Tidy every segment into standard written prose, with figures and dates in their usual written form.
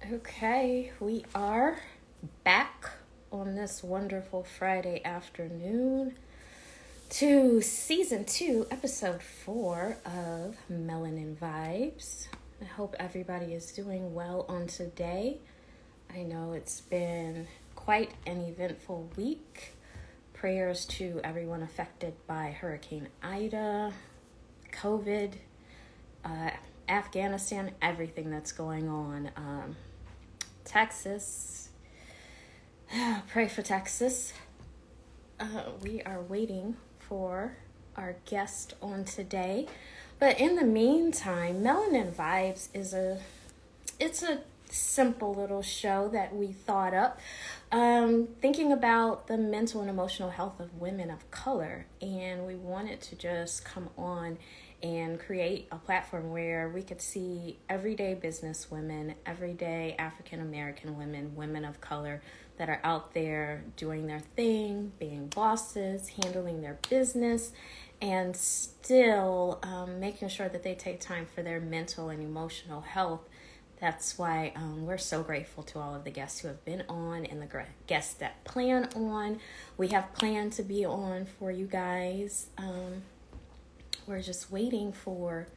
Okay, we are back on this wonderful Friday afternoon to season 2, episode 4 of Melanin Vibes. I hope everybody is doing well on today. I know it's been quite an eventful week. Prayers to everyone affected by Hurricane Ida, COVID, uh, Afghanistan, everything that's going on. Texas. Pray for Texas. We are waiting for our guest on today. But in the meantime, Melanin Vibes it's a simple little show that we thought up, thinking about the mental and emotional health of women of color. And we wanted to just come on and create a platform where we could see everyday business women, everyday African American women, women of color that are out there doing their thing, being bosses, handling their business, and still making sure that they take time for their mental and emotional health. That's why we're so grateful to all of the guests who have been on and the guests that plan on. We have planned to be on for you guys. We're just waiting for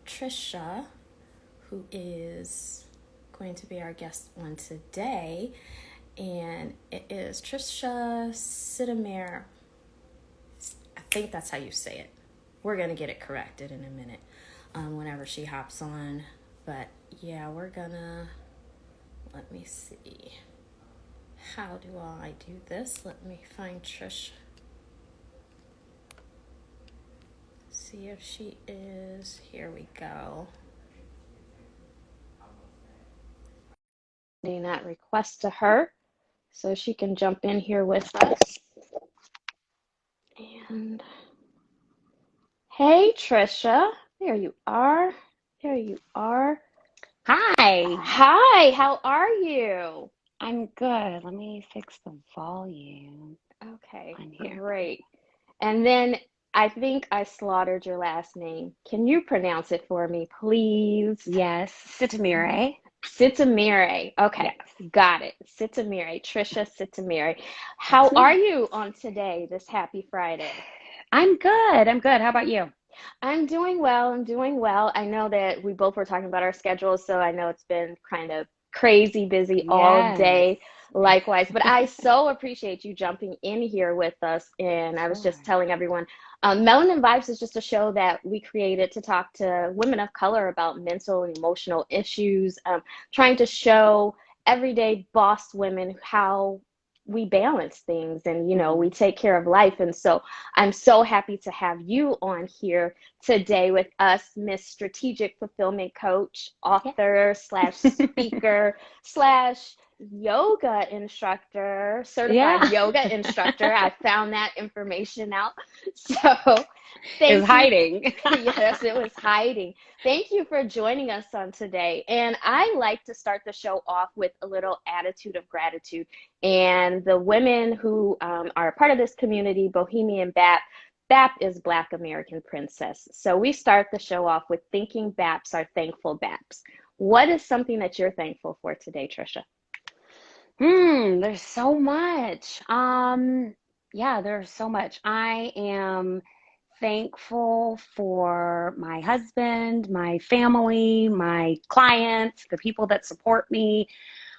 Trisha, who is going to be our guest on today. And it is Trisha Sitamere. I think that's how you say it. We're going to get it corrected in a minute whenever she hops on. But yeah, let me see. How do I do this? Let me find Trish. See if she is. Here we go. Sending that request to her so she can jump in here with us. And hey, Trisha. There you are. There you are. Hi, Hi, how are you? I'm good. Let me fix the volume Okay, on here. great. And then I think I slaughtered your last name. Can you pronounce it for me, please? Yes, Sitamire. Sitamire. Okay, Yes, got it. Sitamire, Trisha Sitamire. How that's are me. you on today, this happy Friday? I'm good. I'm good. How about you? I'm doing well. I'm doing well. I know that we both were talking about our schedules, so I know it's been kind of crazy busy all Yes, day, likewise. But I so appreciate you jumping in here with us. And I was sure. just telling everyone, Melanin Vibes is just a show that we created to talk to women of color about mental and emotional issues, trying to show everyday boss women how we balance things and Hmm. we take care of life. And so I'm so happy to have you on here today with us, Miss Strategic Fulfillment Coach, Yeah. author slash speaker slash yoga instructor, certified Yeah. yoga instructor. I found that information out. So Is thank you. hiding. Yes, it was hiding. Thank you for joining us on today. And I like to start the show off with a little attitude of gratitude. And the women who are a part of this community, Bohemian BAP, BAP is Black American Princess. So we start the show off with thinking BAPs are thankful BAPs. What is something that you're thankful for today, Trisha? There's so much. Yeah, there's so much. I am thankful for my husband, my family, my clients, the people that support me,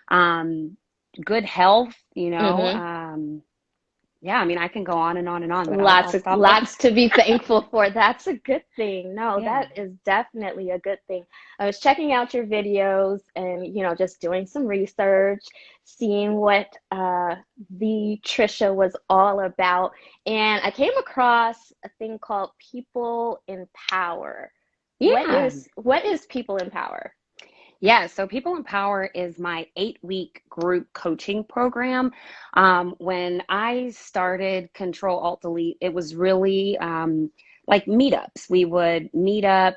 um, good health, Mm-hmm. yeah, I mean, I can go on and on and on, but I'll Lots of stop there. lots to be thankful for. That's a good thing. No, Yeah. that is definitely a good thing. I was checking out your videos and just doing some research, seeing what the Trisha was all about, and I came across a thing called People in Power. What Yeah. is People in Power? Yeah. So People in Power is my 8-week group coaching program. When I started Control Alt Delete, it was really like meetups. We would meet up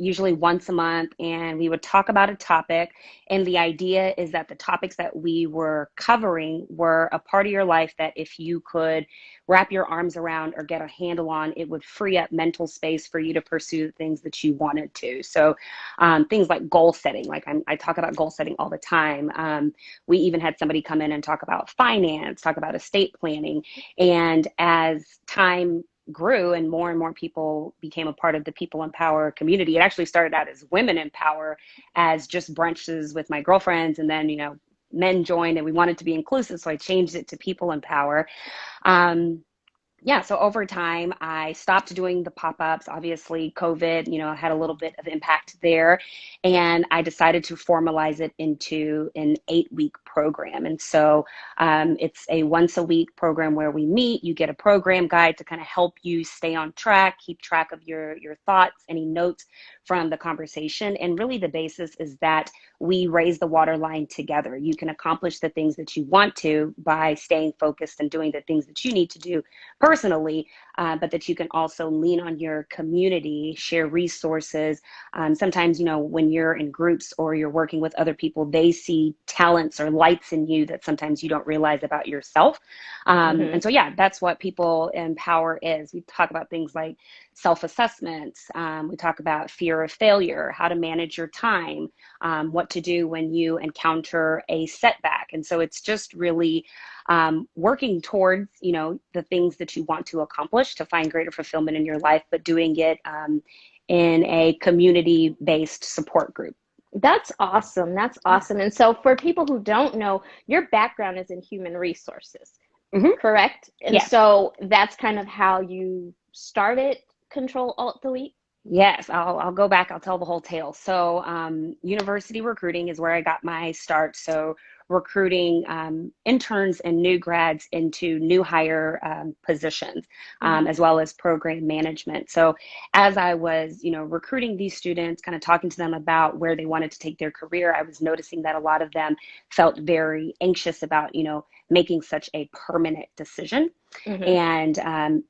usually once a month, and we would talk about a topic. And the idea is that the topics that we were covering were a part of your life that if you could wrap your arms around or get a handle on, it would free up mental space for you to pursue the things that you wanted to. So things like goal setting, like I talk about goal setting all the time. We even had somebody come in and talk about finance, talk about estate planning. And as time grew and more people became a part of the People in Power community, it actually started out as Women in Power, as just brunches with my girlfriends. And then, men joined and we wanted to be inclusive. So I changed it to People in Power. Yeah, so over time, I stopped doing the pop-ups. Obviously, COVID, had a little bit of impact there. And I decided to formalize it into an 8-week program. And so it's a once a week program where we meet. You get a program guide to kind of help you stay on track, keep track of your thoughts, any notes from the conversation. And really the basis is that we raise the waterline together. You can accomplish the things that you want to by staying focused and doing the things that you need to do personally, but that you can also lean on your community, share resources. Sometimes, when you're in groups or you're working with other people, they see talents or lights in you that sometimes you don't realize about yourself. And so, yeah, that's what People in Power is. We talk about things like self-assessments. We talk about fear of failure, how to manage your time, what to do when you encounter a setback. And so it's just really working towards, the things that you want to accomplish to find greater fulfillment in your life, but doing it in a community-based support group. That's awesome. That's awesome. And so for people who don't know, your background is in human resources, correct? And Yes. so that's kind of how you started Control Alt Delete? Yes, I'll go back. I'll tell the whole tale. So, university recruiting is where I got my start. So, recruiting interns and new grads into new hire positions, as well as program management. So, as I was, recruiting these students, kind of talking to them about where they wanted to take their career, I was noticing that a lot of them felt very anxious about, making such a permanent decision. And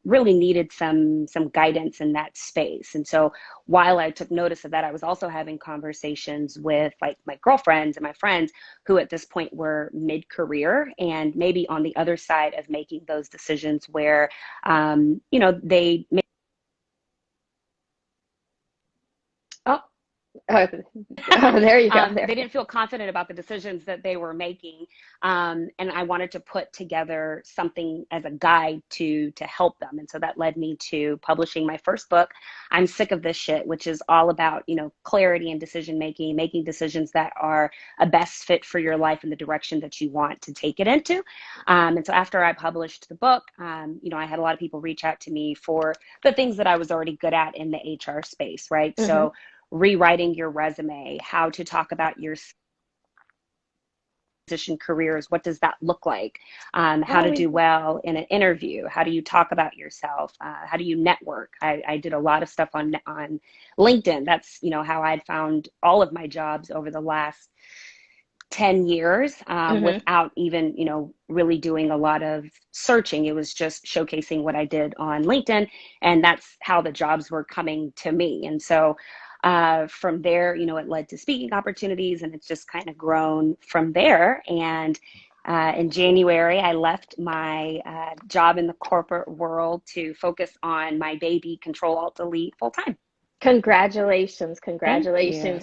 really needed some guidance in that space. And so while I took notice of that, I was also having conversations with like my girlfriends and my friends who at this point were mid-career and maybe on the other side of making those decisions where, they Oh, there you go. They didn't feel confident about the decisions that they were making, and I wanted to put together something as a guide to help them. And so that led me to publishing my first book, I'm Sick of This Shit, which is all about clarity and decision making, making decisions that are a best fit for your life in the direction that you want to take it into. And so after I published the book, I had a lot of people reach out to me for the things that I was already good at in the HR space, right? So rewriting your resume, how to talk about your position careers, what does that look like, how to do well in an interview, how do you talk about yourself, how do you network. I did a lot of stuff on LinkedIn. That's how I'd found all of my jobs over the last 10 years without even really doing a lot of searching. It was just showcasing what I did on LinkedIn, and that's how the jobs were coming to me. And so from there, it led to speaking opportunities, and it's just kind of grown from there. And in January, I left my job in the corporate world to focus on my baby, Control Alt Delete, full time. Congratulations.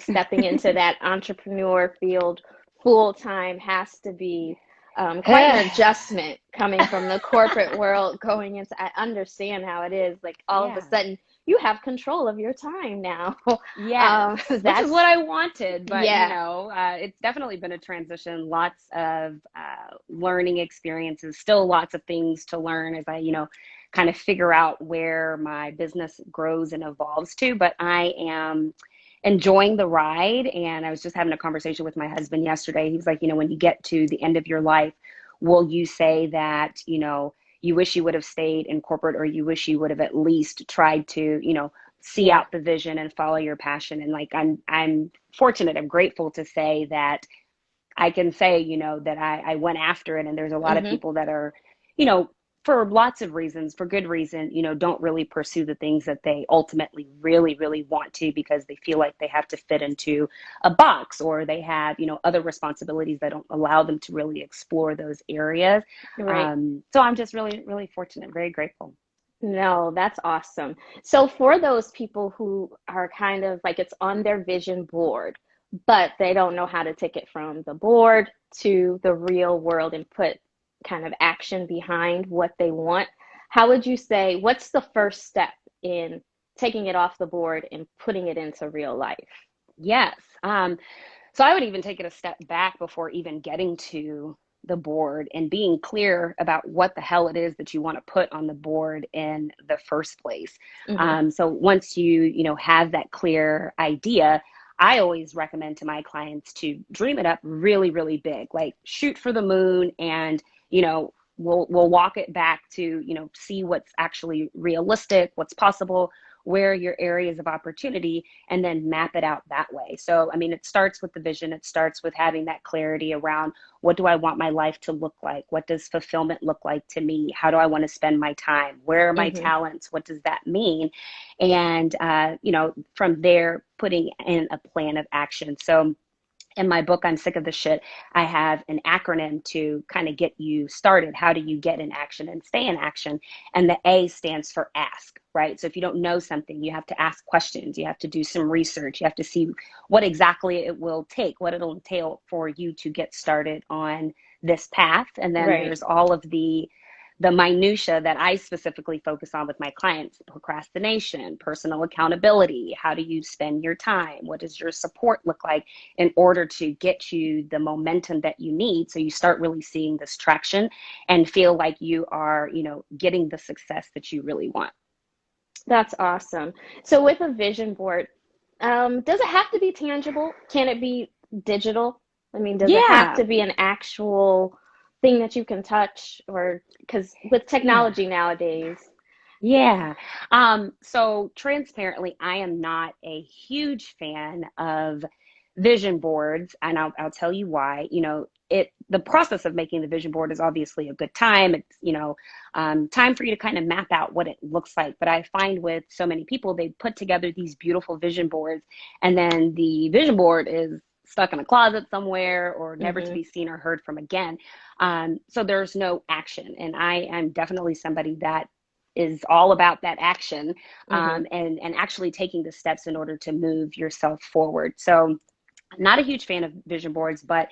Stepping into that entrepreneur field full time has to be quite an adjustment coming from the corporate world going into, I understand how it is. Like all of a sudden you have control of your time now. Yeah, which is what I wanted, but it's definitely been a transition. Lots of learning experiences, still lots of things to learn as I, kind of figure out where my business grows and evolves to. But I am enjoying the ride. And I was just having a conversation with my husband yesterday. He was like, when you get to the end of your life, will you say that, you wish you would have stayed in corporate, or you wish you would have at least tried to, see out the vision and follow your passion? And like, I'm fortunate, I'm grateful to say that I can say, that I went after it. And there's a lot of people that are, for lots of reasons, for good reason, don't really pursue the things that they ultimately really, really want to because they feel like they have to fit into a box or they have, other responsibilities that don't allow them to really explore those areas. Right. So I'm just really, really fortunate, very grateful. No, that's awesome. So for those people who are kind of like it's on their vision board, but they don't know how to take it from the board to the real world and put kind of action behind what they want, how would you say, what's the first step in taking it off the board and putting it into real life? Yes. So I would even take it a step back before even getting to the board and being clear about what the hell it is that you want to put on the board in the first place. Hmm. So once you have that clear idea, I always recommend to my clients to dream it up really, really big, like shoot for the moon and, we'll walk it back to, see what's actually realistic, what's possible, where are your areas of opportunity, and then map it out that way. So, I mean, it starts with the vision. It starts with having that clarity around what do I want my life to look like? What does fulfillment look like to me? How do I want to spend my time? Where are my Hmm. talents? What does that mean? And, from there, putting in a plan of action. So, in my book, I'm Sick of the Shit, I have an acronym to kind of get you started. How do you get in action and stay in action? And the A stands for ask, right? So if you don't know something, you have to ask questions. You have to do some research. You have to see what exactly it will take, what it'll entail for you to get started on this path. And then Right. there's all of the minutia that I specifically focus on with my clients: procrastination, personal accountability, how do you spend your time, what does your support look like in order to get you the momentum that you need so you start really seeing this traction and feel like you are, getting the success that you really want. That's awesome. So with a vision board, does it have to be tangible? Can it be digital? I mean, does it have Yeah, to be an actual thing that you can touch? Or because with yeah. technology nowadays, Yeah. So transparently, I am not a huge fan of vision boards, and I'll tell you why. The process of making the vision board is obviously a good time. It's, time for you to kind of map out what it looks like. But I find with so many people, they put together these beautiful vision boards, and then the vision board is stuck in a closet somewhere or never to hmm be seen or heard from again. So there's no action. And I am definitely somebody that is all about that action, hmm and actually taking the steps in order to move yourself forward. So I'm not a huge fan of vision boards, but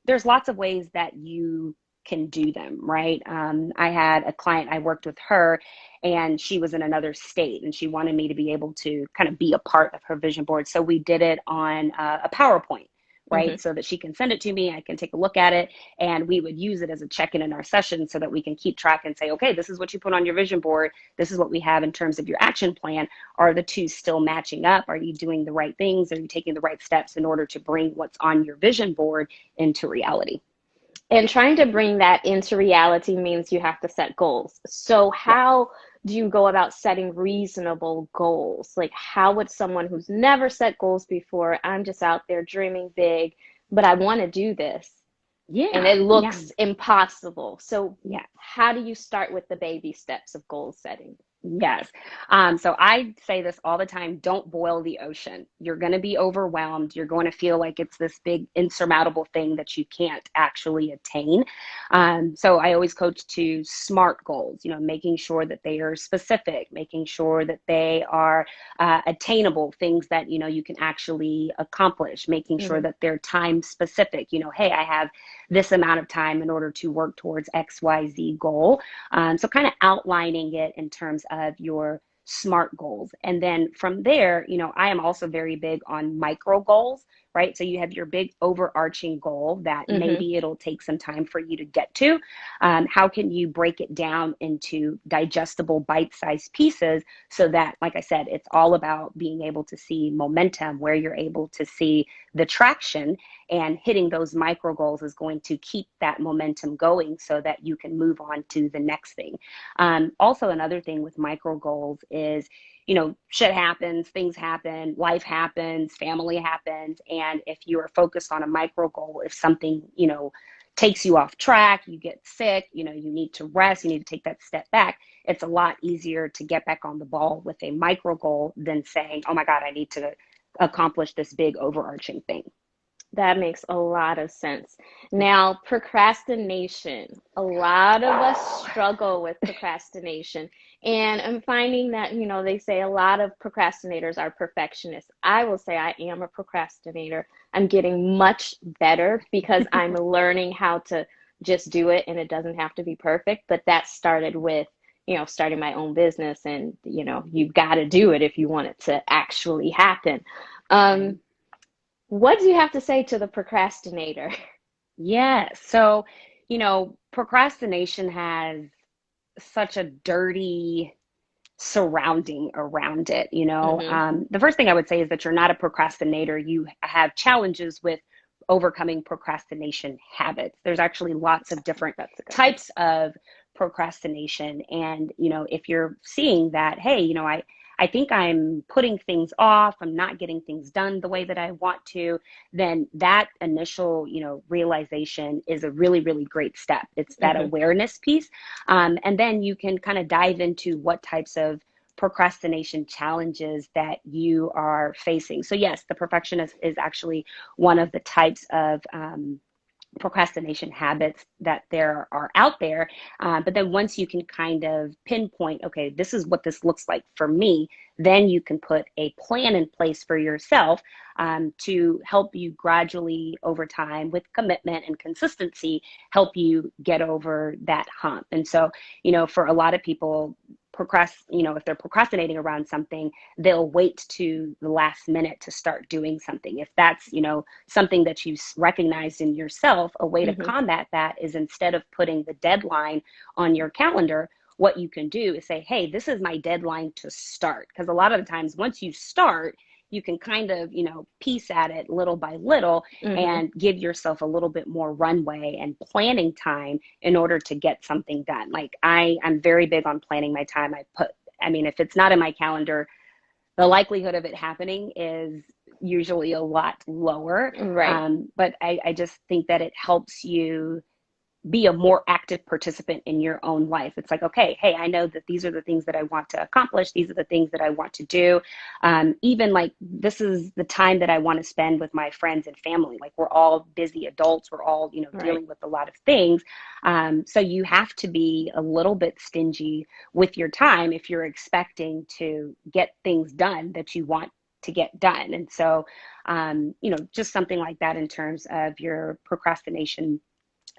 there's lots of ways that you can do them, right? I had a client, I worked with her, and she was in another state, and she wanted me to be able to kind of be a part of her vision board. So we did it on a PowerPoint, hmm right? So that she can send it to me, I can take a look at it, and we would use it as a check-in in our session so that we can keep track and say, okay, this is what you put on your vision board. This is what we have in terms of your action plan. Are the two still matching up? Are you doing the right things? Are you taking the right steps in order to bring what's on your vision board into reality? And trying to bring that into reality means you have to set goals. So Yeah. how do you go about setting reasonable goals? Like how would someone who's never set goals before, I'm just out there dreaming big, but I want to do this, and Yeah. it Yeah. looks impossible. So, Yeah. how do you start with the baby steps of goal setting? Yes. So I say this all the time: don't boil the ocean. You're going to be overwhelmed. You're going to feel like it's this big, insurmountable thing that you can't actually attain. So I always coach to SMART goals, making sure that they are specific, making sure that they are attainable, things that, you can actually accomplish, making sure Hmm. that they're time specific. Hey, I have this amount of time in order to work towards XYZ goal. So kind of outlining it in terms of your SMART goals. And then from there, I am also very big on micro goals, right? So you have your big overarching goal that Hmm. maybe it'll take some time for you to get to. How can you break it down into digestible bite-sized pieces so that, like I said, it's all about being able to see momentum, where you're able to see the traction, and hitting those micro goals is going to keep that momentum going so that you can move on to the next thing. Also, another thing with micro goals is, shit happens, things happen, life happens, family happens. And if you are focused on a micro goal, if something, takes you off track, you get sick, you know, you need to rest, you need to take that step back. It's a lot easier to get back on the ball with a micro goal than saying, oh my God, I need to accomplish this big overarching thing. That makes a lot of sense. Now, procrastination. A lot of us struggle with procrastination. And I'm finding that, they say a lot of procrastinators are perfectionists. I will say I am a procrastinator. I'm getting much better because I'm learning how to just do it and it doesn't have to be perfect. But that started with, starting my own business and, you've got to do it if you want it to actually happen. Um, what do you have to say to the procrastinator? Yeah. So, procrastination has such a dirty surrounding around it. Hmm. The first thing I would say is that you're not a procrastinator. You have challenges with overcoming procrastination habits. There's actually lots of different That's a good one. types of procrastination. And, if you're seeing that, hey, I think I'm putting things off, I'm not getting things done the way that I want to, then that initial, realization is a really, really great step. It's that Hmm. awareness piece. And then you can kind of dive into what types of procrastination challenges that you are facing. So yes, the perfectionist is actually one of the types of procrastination habits that there are out there. But then once you can kind of pinpoint, okay, this is what this looks like for me, then you can put a plan in place for yourself to help you gradually over time with commitment and consistency, help you get over that hump. And so, for a lot of people, if they're procrastinating around something, they'll wait to the last minute to start doing something. If that's, something that you recognized in yourself, a way to Hmm. combat that is instead of putting the deadline on your calendar, what you can do is say, hey, this is my deadline to start. Because a lot of the times, once you start, you can kind of, piece at it little by little Hmm. and give yourself a little bit more runway and planning time in order to get something done. Like I'm very big on planning my time. If it's not in my calendar, the likelihood of it happening is usually a lot lower. Right. But I just think that it helps you be a more active participant in your own life. It's like, okay, hey, I know that these are the things that I want to accomplish. These are the things that I want to do. Even like this is the time that I want to spend with my friends and family. Like we're all busy adults. We're all, Right. dealing with a lot of things. So you have to be a little bit stingy with your time if you're expecting to get things done that you want to get done. And so, just something like that in terms of your procrastination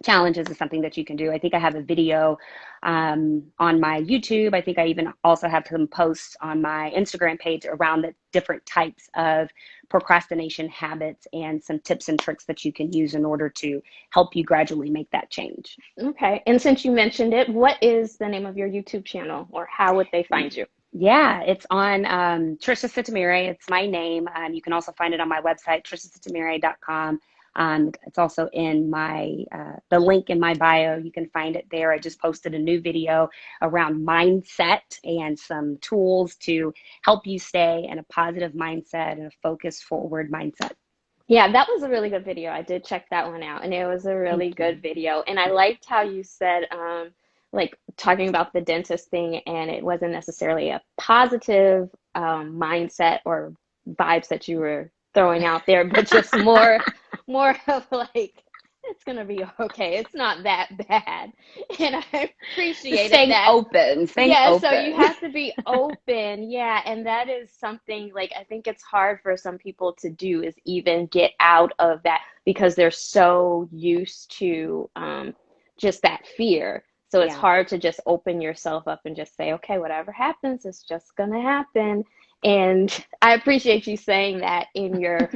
challenges is something that you can do. I think I have a video on my YouTube. I think I even also have some posts on my Instagram page around the different types of procrastination habits and some tips and tricks that you can use in order to help you gradually make that change. Okay. And since you mentioned it, what is the name of your YouTube channel or how would they find you? Yeah, it's on Trisha Sitamire. It's my name. You can also find it on my website, trishasitamire.com. It's also in the link in my bio. You can find it there. I just posted a new video around mindset and some tools to help you stay in a positive mindset and a focus forward mindset. Yeah, that was a really good video. I did check that one out, and it was a Thank really good you. video. And I liked how you said, like talking about the dentist thing, and it wasn't necessarily a positive mindset or vibes that you were throwing out there, but just more of like, it's gonna be okay. It's not that bad, and I appreciated Staying that. open, staying Yeah, so you open. have to be open. Yeah, and that is something like I think it's hard for some people to do is even get out of that because they're so used to just that fear. So it's Yeah. hard to just open yourself up and just say, okay, whatever happens, it's just gonna happen. And I appreciate you saying that in your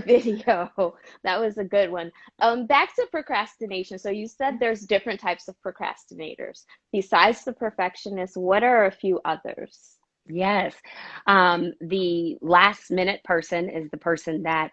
video. That was a good one. Back to procrastination. So you said there's different types of procrastinators. Besides the perfectionist, what are a few others? Yes. The last minute person is the person that,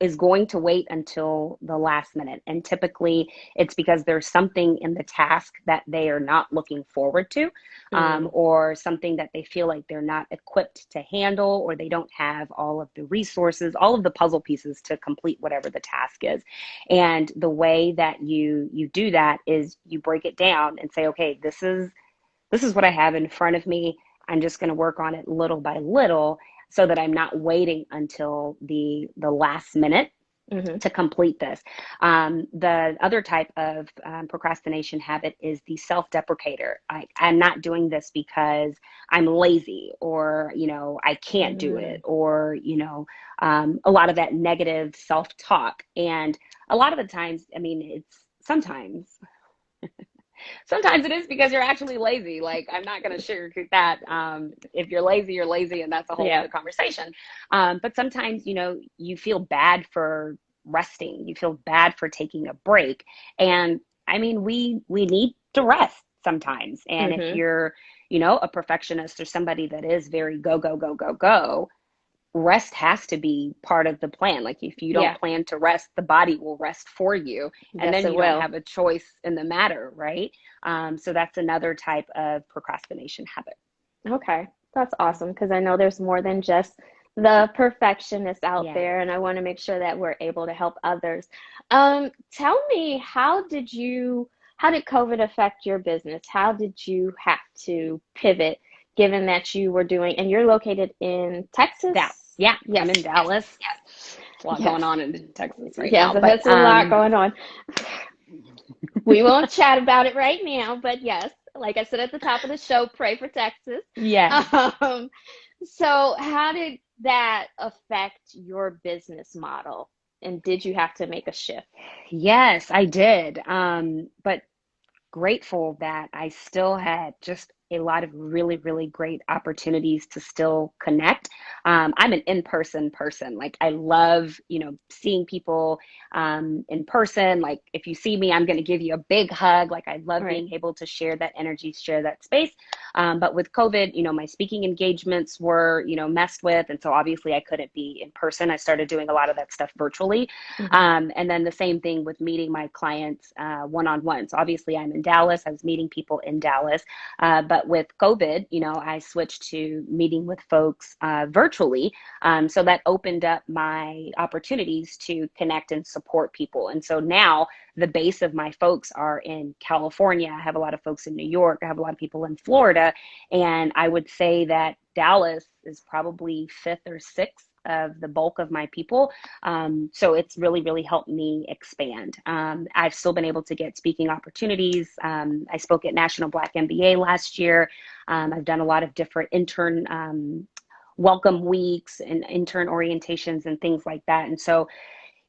is going to wait until the last minute. And typically it's because there's something in the task that they are not looking forward to, Mm. or something that they feel like they're not equipped to handle, or they don't have all of the resources, all of the puzzle pieces to complete whatever the task is. And the way that you do that is you break it down and say, okay, this is what I have in front of me. I'm just going to work on it little by little so that I'm not waiting until the last minute Mm-hmm. to complete this. The other type of procrastination habit is the self-deprecator. I'm not doing this because I'm lazy, or I can't do Mm-hmm. it, or a lot of that negative self-talk. And a lot of the times, I mean, it's sometimes it is because you're actually lazy. Like, I'm not going to sugarcoat that. If you're lazy, you're lazy, and that's a whole Yeah. other conversation. But sometimes, you feel bad for resting. You feel bad for taking a break. And I mean, we need to rest sometimes. And if Mm-hmm. you're, a perfectionist or somebody that is very go, go, go, go, go, rest has to be part of the plan. Like, if you don't Yeah. plan to rest, the body will rest for you, and Yes, then it you don't will. have a choice in the matter, right? So that's another type of procrastination habit. Okay. That's awesome because I know there's more than just the perfectionists out Yeah. there, and I want to make sure that we're able to help others. Tell me, how did COVID affect your business? How did you have to pivot given that you were doing, and you're located in That, Texas? yeah, I'm Yes. in Dallas. There's a lot Yes. going on in Texas right Yes, now, but that's a lot going on. We won't chat about it right now, but yes, like I said at the top of the show, pray for Texas. yes. Um, so, how did that affect your business model? And did you have to make a shift? Yes, I did. But grateful that I still had just a lot of really, really great opportunities to still connect. I'm an in-person person. Like, I love, seeing people in person. Like, if you see me, I'm going to give you a big hug. Like, I love Right. being able to share that energy, share that space. But with COVID, my speaking engagements were, messed with. And so obviously I couldn't be in person. I started doing a lot of that stuff virtually. Hmm. And then the same thing with meeting my clients one-on-one. So obviously I'm in Dallas. I was meeting people in Dallas. But with COVID, I switched to meeting with folks virtually. So that opened up my opportunities to connect and support people. And so now the base of my folks are in California. I have a lot of folks in New York. I have a lot of people in Florida. And I would say that Dallas is probably fifth or sixth of the bulk of my people. So it's really, really helped me expand. I've still been able to get speaking opportunities. I spoke at National Black MBA last year. I've done a lot of different intern welcome weeks and intern orientations and things like that. And so,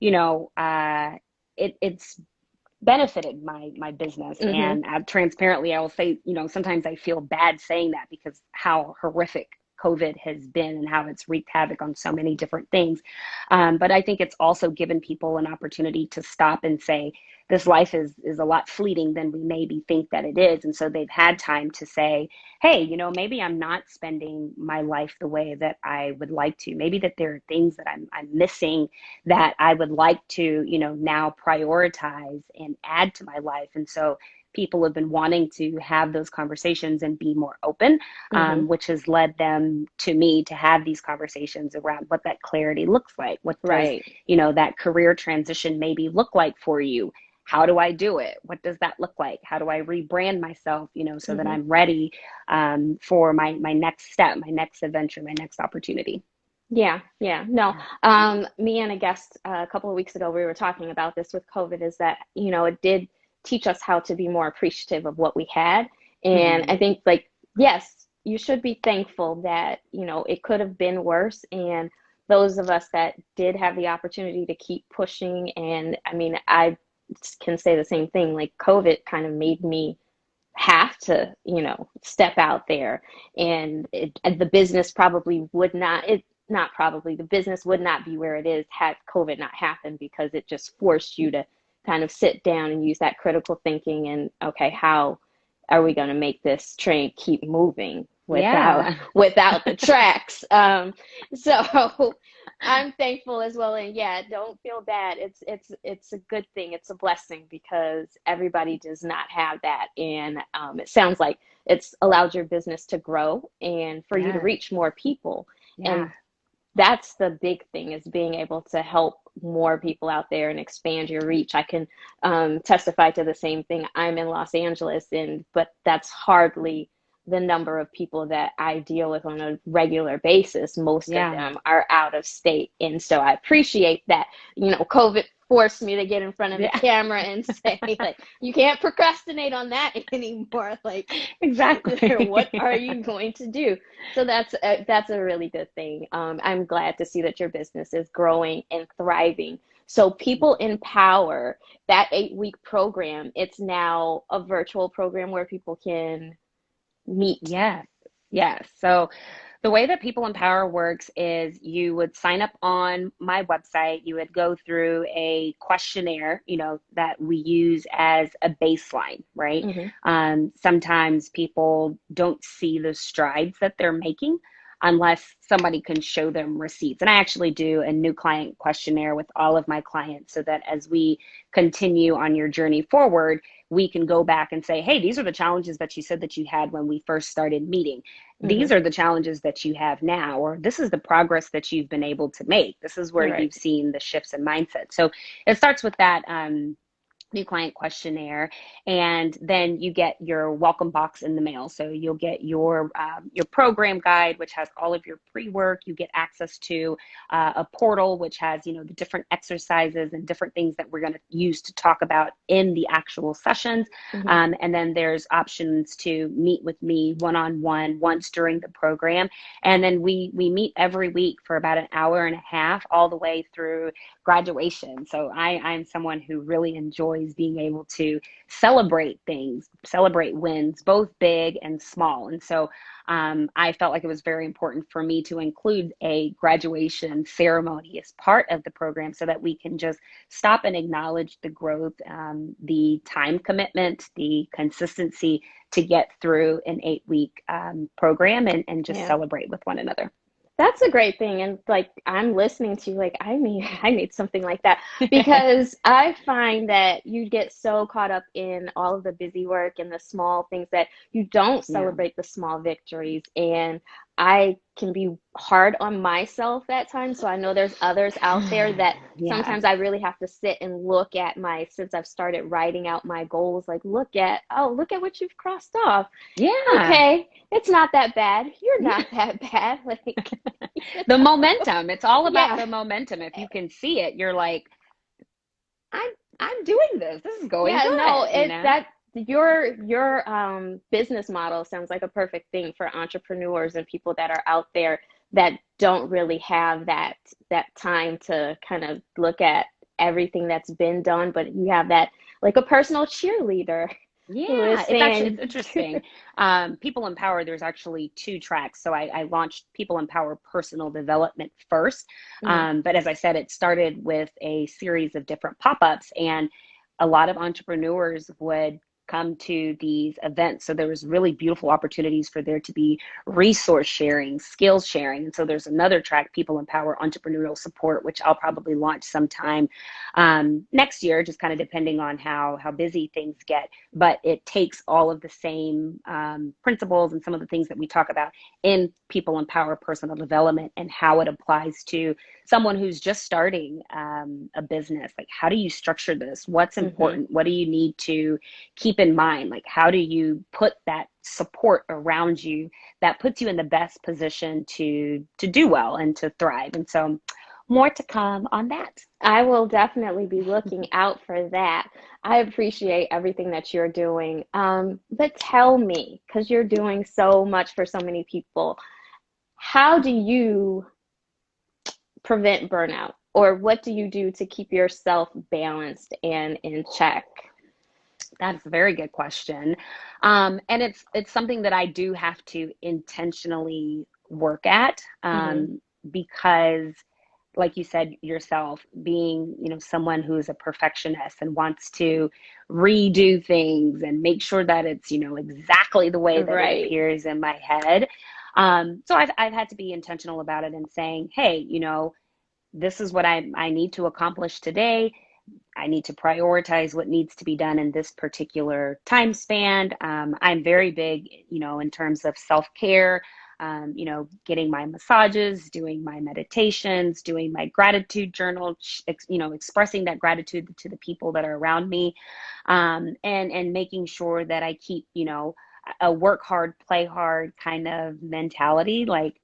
you know, uh, it's benefited my business. Hmm. And transparently, I will say, sometimes I feel bad saying that because how horrific COVID has been and how it's wreaked havoc on so many different things. But I think it's also given people an opportunity to stop and say, this life is a lot fleeting than we maybe think that it is. And so they've had time to say, hey, maybe I'm not spending my life the way that I would like to. Maybe that there are things that I'm missing that I would like to, now prioritize and add to my life. And so people have been wanting to have those conversations and be more open, Hmm. which has led them to me to have these conversations around what that clarity looks like. What does, Right. that career transition maybe look like for you? How do I do it? What does that look like? How do I rebrand myself, so that Hmm. I'm ready for my next step, my next adventure, my next opportunity? Yeah, yeah. No, Yeah. me and a guest a couple of weeks ago, we were talking about this with COVID, is that, it did teach us how to be more appreciative of what we had. And Mm-hmm. I think, like, yes, you should be thankful that, it could have been worse. And those of us that did have the opportunity to keep pushing, and I mean, I can say the same thing, like, COVID kind of made me have to, step out there. And the business probably would not, it not probably, the business would not be where it is had COVID not happened, because it just forced you to kind of sit down and use that critical thinking and, okay, how are we going to make this train keep moving? Yeah. without the tracks. So I'm thankful as well. And yeah, don't feel bad. It's a good thing. It's a blessing because everybody does not have that. And it sounds like it's allowed your business to grow and for you to Yeah. reach more people. Yeah. And that's the big thing, is being able to help more people out there and expand your reach. I can testify to the same thing. I'm in Los Angeles, and but that's hardly the number of people that I deal with on a regular basis. Most of Yeah. them are out of state, and so I appreciate that. COVID forced me to get in front of the Yeah. camera and say, like, you can't procrastinate on that anymore. Like, what Exactly. are you going to do? So that's a really good thing. I'm glad to see that your business is growing and thriving. So People in Power, that 8-week program, it's now a virtual program where people can meet. Yes. Yes. So the way that People Empower works is you would sign up on my website, you would go through a questionnaire, that we use as a baseline, right? Hmm. Sometimes people don't see the strides that they're making unless somebody can show them receipts. And I actually do a new client questionnaire with all of my clients so that as we continue on your journey forward, we can go back and say, hey, these are the challenges that you said that you had when we first started meeting. Hmm. These are the challenges that you have now, or this is the progress that you've been able to make. This is where All right. you've seen the shifts in mindset. So it starts with that new client questionnaire, and then you get your welcome box in the mail. So you'll get your program guide, which has all of your pre-work. You get access to a portal which has the different exercises and different things that we're going to use to talk about in the actual sessions. Hmm. And then there's options to meet with me one-on-one once during the program, and then we meet every week for about an hour and a half all the way through graduation. So I'm someone who really enjoys being able to celebrate things, celebrate wins, both big and small. And so I felt like it was very important for me to include a graduation ceremony as part of the program so that we can just stop and acknowledge the growth, the time commitment, the consistency to get through an 8-week program and just Yeah. celebrate with one another. That's a great thing. And like, I'm listening to you, like, I need something like that, because I find that you get so caught up in all of the busy work and the small things that you don't Yeah. celebrate the small victories. And I can be hard on myself at times. So I know there's others out there that Yeah. sometimes I really have to sit and look at since I've started writing out my goals, like, look at what you've crossed off. Yeah. Okay, it's not that bad. You're not that bad. Like, The momentum. It's all about yeah, the momentum. If you can see it, you're like, I'm I'm doing this. This is going yeah, no, good. your business model sounds like a perfect thing for entrepreneurs and people that are out there that don't really have that time to kind of look at everything that's been done, but you have that, like, a personal cheerleader who is Yeah, it's saying, interesting. People Empower, there's actually two tracks. So I launched People Empower Personal Development first. Mhm. But as I said, it started with a series of different pop-ups, and a lot of entrepreneurs would come to these events. So there was really beautiful opportunities for there to be resource sharing, skills sharing. And so there's another track, People Empower Entrepreneurial Support, which I'll probably launch sometime next year, just kind of depending on how busy things get. But it takes all of the same principles and some of the things that we talk about in People Empower Personal Development and how it applies to someone who's just starting a business. Like, how do you structure this? What's Mhm. important? What do you need to keep in mind? Like, how do you put that support around you that puts you in the best position to do well and to thrive? And so more to come on that. I will definitely be looking out for that. I appreciate everything that you're doing. But tell me, because you're doing so much for so many people, how do you prevent burnout? Or what do you do to keep yourself balanced and in check? That's a very good question. And it's something that I do have to intentionally work at Hmm. because like you said yourself, being, someone who is a perfectionist and wants to redo things and make sure that it's, exactly the way that it Right. appears in my head. So I've had to be intentional about it and saying, hey, this is what I need to accomplish today. I need to prioritize what needs to be done in this particular time span. I'm very big, in terms of self-care, getting my massages, doing my meditations, doing my gratitude journal, expressing that gratitude to the people that are around me, and making sure that I keep, a work hard, play hard kind of mentality. Like,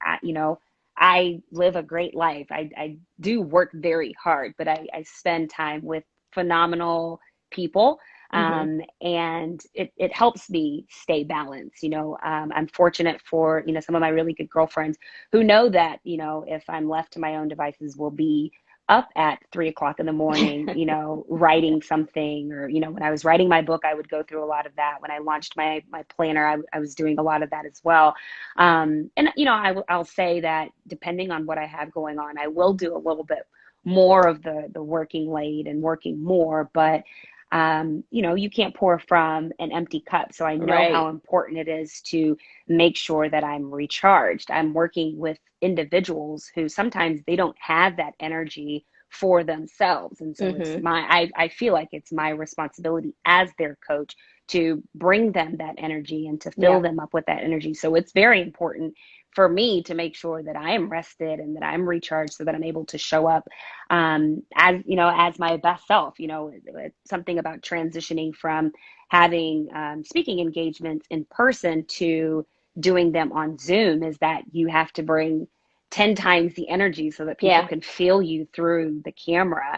I live a great life. I do work very hard, but I spend time with phenomenal people. Mm-hmm. And it helps me stay balanced. I'm fortunate for, some of my really good girlfriends who know that, if I'm left to my own devices, will be up at 3 o'clock in the morning, Yeah. writing something, or, when I was writing my book, I would go through a lot of that. When I launched my planner, I was doing a lot of that as well. And, I'll say that depending on what I have going on, I will do a little bit more of the working late and working more, but you can't pour from an empty cup. So I know how Right. important it is to make sure that I'm recharged. I'm working with individuals who sometimes they don't have that energy for themselves. And so Mm-hmm. I feel like it's my responsibility as their coach to bring them that energy and to fill Yeah. them up with that energy. So it's very important for me to make sure that I am rested and that I'm recharged so that I'm able to show up as my best self. It's something about transitioning from having speaking engagements in person to doing them on Zoom is that you have to bring 10 times the energy so that people Yeah. can feel you through the camera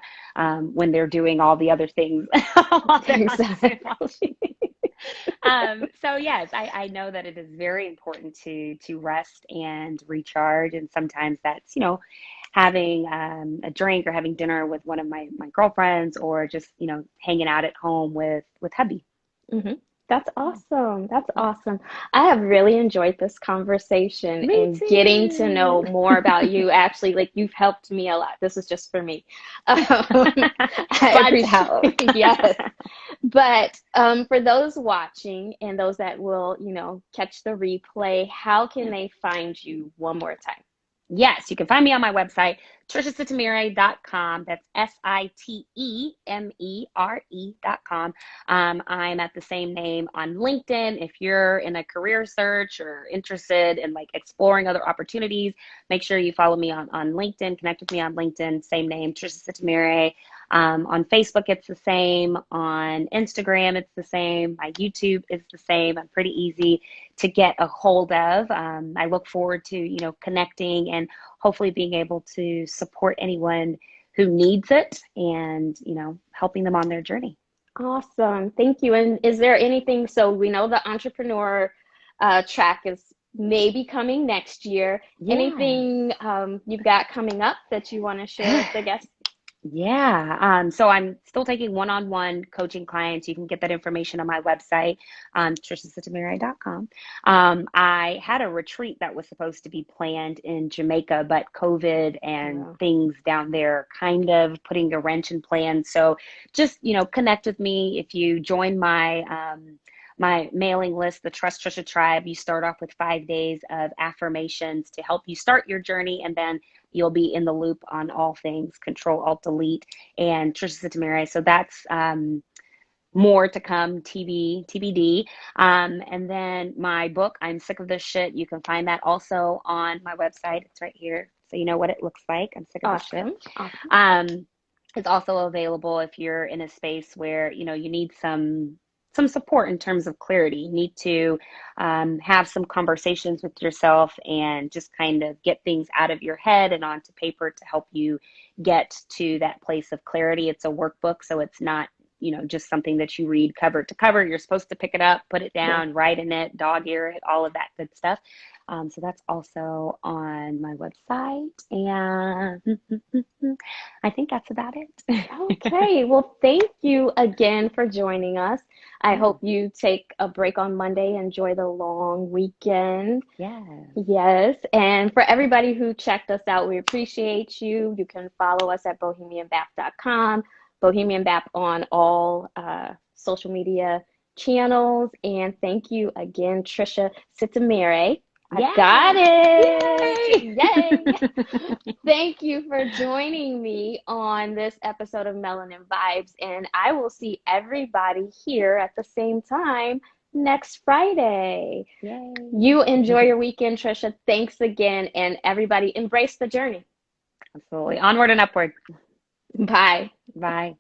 when they're doing all the other things while they're on Zoom Exactly. watching. So yes, I know that it is very important to rest and recharge, and sometimes that's having a drink or having dinner with one of my girlfriends, or just hanging out at home with hubby. Mm-hmm. That's awesome. That's awesome. I have really enjoyed this conversation Me and getting to too. know more about you. Actually, like you've helped me a lot. This is just for me. I Glad to appreciate, help. yes. But for those watching and those that will, catch the replay, how can they find you one more time? Yes, you can find me on my website, triciasotomire.com. That's SITEMERE.com. I'm at the same name on LinkedIn. If you're in a career search or interested in like exploring other opportunities, make sure you follow me on LinkedIn, connect with me on LinkedIn, same name, Tricia Sotomire. On Facebook, it's the same. On Instagram, it's the same. My YouTube is the same. I'm pretty easy to get a hold of. I look forward to, connecting and hopefully being able to support anyone who needs it and, helping them on their journey. Awesome. Thank you. And is there anything, so we know the entrepreneur track is maybe coming next year. Yeah. Anything you've got coming up that you want to share with the guests? Yeah. So I'm still taking one-on-one coaching clients. You can get that information on my website, triciasotomire.com. I had a retreat that was supposed to be planned in Jamaica, but COVID and Wow. things down there kind of putting a wrench in plans. So just, connect with me. If you join my mailing list, the Trust Trisha Tribe, you start off with 5 days of affirmations to help you start your journey, and then you'll be in the loop on all things Control Alt Delete and Trisha Sotomire. So that's more to come, TBD. And then my book, I'm Sick of This Shit. You can find that also on my website. It's right here, so you know what it looks like. I'm sick of this shit. Awesome. Awesome. Um, it's also available if you're in a space where you need some support in terms of clarity. You need to have some conversations with yourself and just kind of get things out of your head and onto paper to help you get to that place of clarity. It's a workbook, so it's not just something that you read cover to cover. You're supposed to pick it up, put it Yeah. down, write in it, dog ear it, all of that good stuff. So that's also on my website. And I think that's about it. Okay, well, thank you again for joining us. I Yeah. hope you take a break on Monday, enjoy the long weekend. Yeah. Yes, and for everybody who checked us out, we appreciate you. You can follow us at bohemianbap.com, Bohemian Bap on all social media channels. And thank you again, Trisha Sitamere. I got Yes. it. Yay. Yay. Thank you for joining me on this episode of Melanin Vibes. And I will see everybody here at the same time next Friday. Yay. You enjoy your weekend, Trisha. Thanks again. And everybody, embrace the journey. Absolutely. Onward and upward. Bye. Bye.